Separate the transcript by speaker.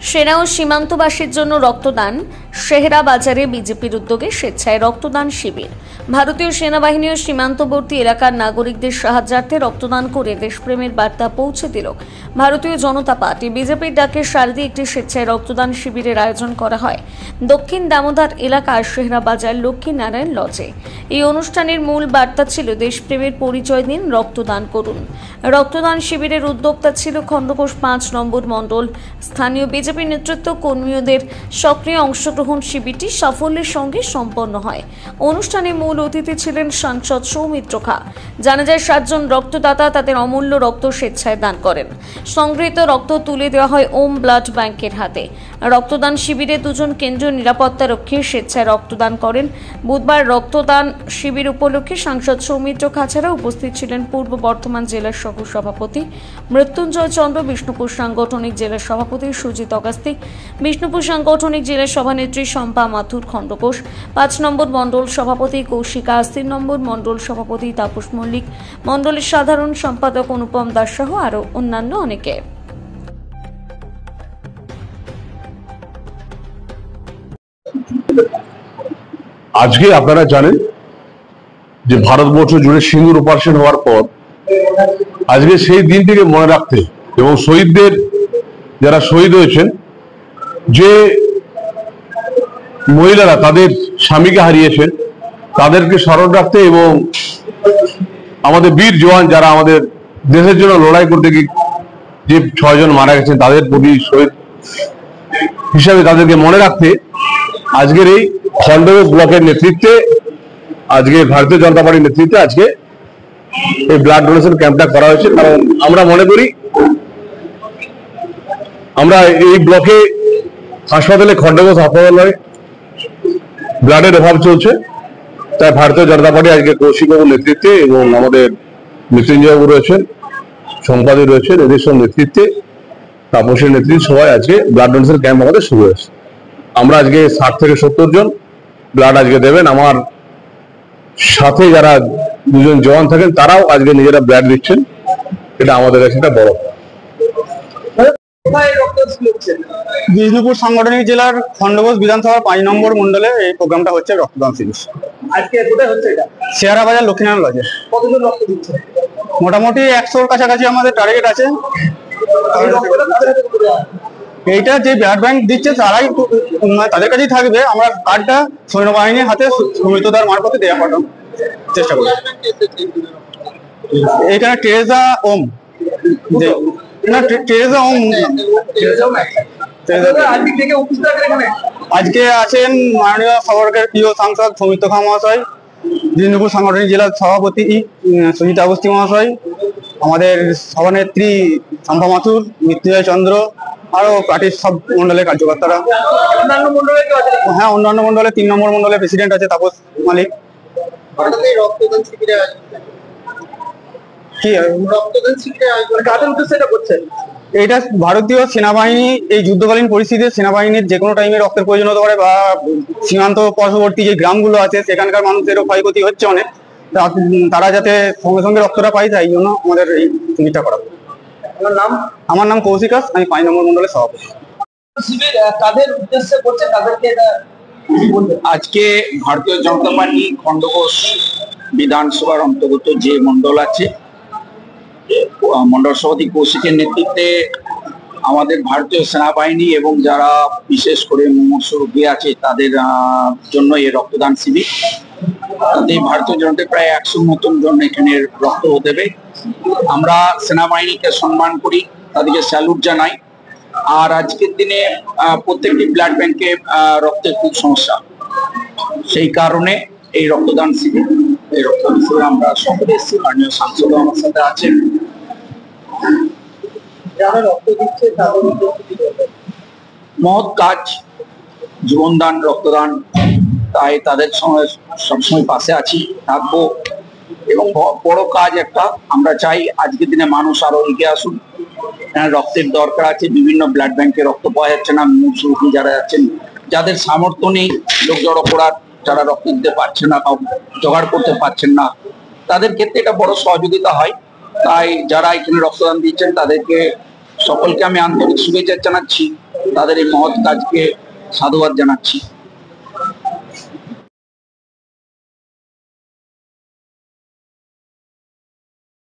Speaker 1: সেনা ও সীমান্তবাসীর জন্য রক্তদান। শেহরা বাজারে বিজেপির উদ্যোগে স্বেচ্ছায় রক্তদান শিবির। ভারতীয় সেনাবাহিনী ও সীমান্তবর্তী এলাকার নাগরিকদের সাহায্যার্থে রক্তদান করে দেশপ্রেমের বার্তা পৌঁছে দিল ভারতীয় জনতা পার্টি। বিজেপির ডাকে সারদি একটি স্বেচ্ছায় রক্তদান শিবিরের আয়োজন করা হয় দক্ষিণ দামোদর এলাকার শেহরা বাজার লক্ষ্মীনারায়ণ লজে। এই অনুষ্ঠানের মূল বার্তা ছিল দেশপ্রেমের পরিচয় দিন, রক্তদান করুন। রক্তদান শিবিরের উদ্যোক্তা ছিল খণ্ডঘোষ ৫ নম্বর মণ্ডল। স্থানীয় বিজেপি নেতৃত্ব কর্মীদের সক্রিয় অংশগ্রহণ শিবিরটি সাফল্যের সঙ্গে সম্পন্ন হয়। অনুষ্ঠানে মূল অতিথি ছিলেন সাংসদ সৌমিত্র খা। জানা যায় ৭ জন রক্তদাতা তাদের অমূল্য রক্ত স্বেচ্ছায় দান করেন। সংগৃহীত রক্ত তুলে দেওয়া হয় ওম ব্লাড ব্যাংকের হাতে। রক্তদান শিবিরে 2 জন কেন্দ্রীয় নিরাপত্তা রক্ষী স্বেচ্ছায় রক্তদান করেন। বুধবার রক্তদান শিবির উপলক্ষে সাংসদ সৌমিত্র খা ছাড়া উপস্থিত ছিলেন পূর্ব বর্ধমান জেলার সহ সভাপতি মৃত্যুঞ্জয় চন্দ্র, বিষ্ণুপুর সাংগঠনিক জেলার সভাপতি সুজিত অগাস্তি, বিষ্ণুপুর সাংগঠনিক জেলার সভানেত্রী শম্পা মাথুর খণ্ডঘোষ, ৫ নম্বর মণ্ডল সভাপতি কৌশিকা, ৩ নম্বর মণ্ডল সভাপতি তাপস মল্লিক, মণ্ডলের সাধারণ সম্পাদক অনুপম দাস সহ আরও অন্যান্য অনেকে।
Speaker 2: আজকে আপনারা জানেন যে ভারতবর্ষ জুড়ে সিঁদুর অপারেশন হওয়ার পর আজকে সেই দিনটিকে মনে রাখতে এবং শহীদদের যারা শহীদ হয়েছেন, যে মহিলারা তাদের স্বামীকে হারিয়েছেন, তাদেরকে স্মরণ রাখতে এবং আমাদের বীর জওয়ান যারা আমাদের দেশের জন্য লড়াই করতে গিয়ে যে 6 জন মারা গেছেন তাদের প্রতি শহীদ হিসাবে তাদেরকে মনে রাখতে আজকের এই খণ্ডঘোষ ব্লকের নেতৃত্বে, আজকে ভারতীয় জনতা পার্টির নেতৃত্বে আজকে এই ব্লাড ডোনেশন ক্যাম্পটা করা হয়েছে। কারণ আমরা মনে করি আমরা এই ব্লকে হাসপাতালে, খণ্ডঘোষ হাসপাতালে ব্লাডের অভাব চলছে, তাই ভারতীয় জনতা পার্টি আজকে কৌশিকবাবুর নেতৃত্বে এবং আমাদের মৃত্যুঞ্জয়বাবু রয়েছেন, সম্পাদক রয়েছেন, এদের সব নেতৃত্বে, তাপসের নেতৃত্বে সবাই আজকে ব্লাড ডোনেশন ক্যাম্প আমাদের শুরু হয়েছে। আমরা আজকে 60 থেকে 70 জন ব্লাড আজকে দেবেন। আমার সাথে যারা 2 জন জওয়ান থাকেন তারাও আজকে নিজেরা ব্লাড দিচ্ছেন। এটা আমাদের কাছে একটা বড়।
Speaker 3: বিষ্ণুপুর সাংগঠনিক জেলার খণ্ডঘোষ বিধানসভার 5 নম্বর মন্ডলে এই প্রোগ্রামটা হচ্ছে রক্তদান শিবির।
Speaker 4: আজকে কোথায় হচ্ছে এটা?
Speaker 3: শেয়ারা বাজার লক্ষ্মীনারায়ণ লজে।
Speaker 4: কতজন রক্ত দিচ্ছে?
Speaker 3: মোটামুটি 100-র কাছাকাছি আমাদের টার্গেট আছে। এইটা যে ব্লাড ব্যাংক দিচ্ছে তারাই তাদের কাছেই থাকবে। আমরা কার্ডটা সৈন্যবাহিনীর হাতে সৌমিত্রদার মারফতে দেওয়া পাঠানোর চেষ্টা করি। এটা টেরেজা ওম, টেরেজা ওম। আজকে আছেন মাননীয় সরকারের প্রিয় সাংসদ সৌমিত্র খা মহাশয়, বিষ্ণুপুর সাংগঠনিক জেলার সভাপতি সুজিত অগাস্তি মহাশয়, আমাদের সভানেত্রী শম্পা মাথুর, মৃত্যুঞ্জয় চন্দ্র, আরো পার্টির সব মন্ডলের কার্যকর্তারা। হ্যাঁ, অন্যান্য মন্ডলে 3 নম্বর মন্ডলের প্রেসিডেন্ট আছে তাপস মালিক। এটা ভারতীয় সেনাবাহিনী এই যুদ্ধকালীন পরিস্থিতিতে সেনাবাহিনীর যে কোনো টাইমে রক্তের প্রয়োজন হতে পারে, বা সীমান্ত পার্শ্ববর্তী যে গ্রামগুলো আছে সেখানকার মানুষেরও ক্ষয়ক্ষতি হচ্ছে অনেক, তারা যাতে সঙ্গে সঙ্গে রক্তটা পায়, তাই জন্য আমাদের এই শিবিরটা করা। আমার নাম কৌশিকা, আমি 5 নম্বর মন্ডলের সভাপতি।
Speaker 5: আজকে ভারতীয় জনতা পার্টি খণ্ডঘোষ বিধানসভার অন্তর্গত যে মন্ডল আছে, মন্ডল সভাপতি কৌশিকের নেতৃত্বে আমাদের ভারতীয় সেনাবাহিনী এবং যারা বিশেষ করে মুমূর্ষ রোগী আছে তাদের জন্য এই রক্তদান শিবির। তাতে ভারতীয় জনতা প্রায় 100 মতন জন এখানে রক্ত দেবে। আমরা সেনাবাহিনীকে সম্মান করি, তাদেরকে স্যালুট জানাই। আর আজকের দিনে প্রত্যেকটি ব্লাড ব্যাংকে রক্তের খুব সমস্যা, সেই কারণে এই রক্তদান শিবির। এই রক্তদান শিবির আমরা সকলে এসেছি, মাননীয় সাংসদ আমার সাথে আছেন।
Speaker 4: যারা রক্ত দিচ্ছে তাদের
Speaker 5: মহৎ কাজ, জীবনদান, রক্তদান, তাই তাদের সঙ্গে সবসময় পাশে আছি, থাকবো। এবং বড় কাজ একটা, আমরা চাই আজকের দিনে মানুষ আরো এগিয়ে আসুন। রক্তের দরকার আছে, বিভিন্ন ব্লাড ব্যাংকে রক্ত পাওয়া যাচ্ছে না, মুমূর্ষু যারা যাচ্ছেন, যাদের সামর্থ্য নেই লোক জড়ো করার, যারা রক্ত দিতে পারছে না, জোগাড় করতে পারছেন না, তাদের ক্ষেত্রে এটা বড় সহযোগিতা হয়। তাই যারা এখানে রক্তদান দিচ্ছেন তাদেরকে সকলকে আমি আন্তরিক শুভেচ্ছা জানাচ্ছি তাদের এই মহৎ কাজকে সাধুবাদ জানাচ্ছি।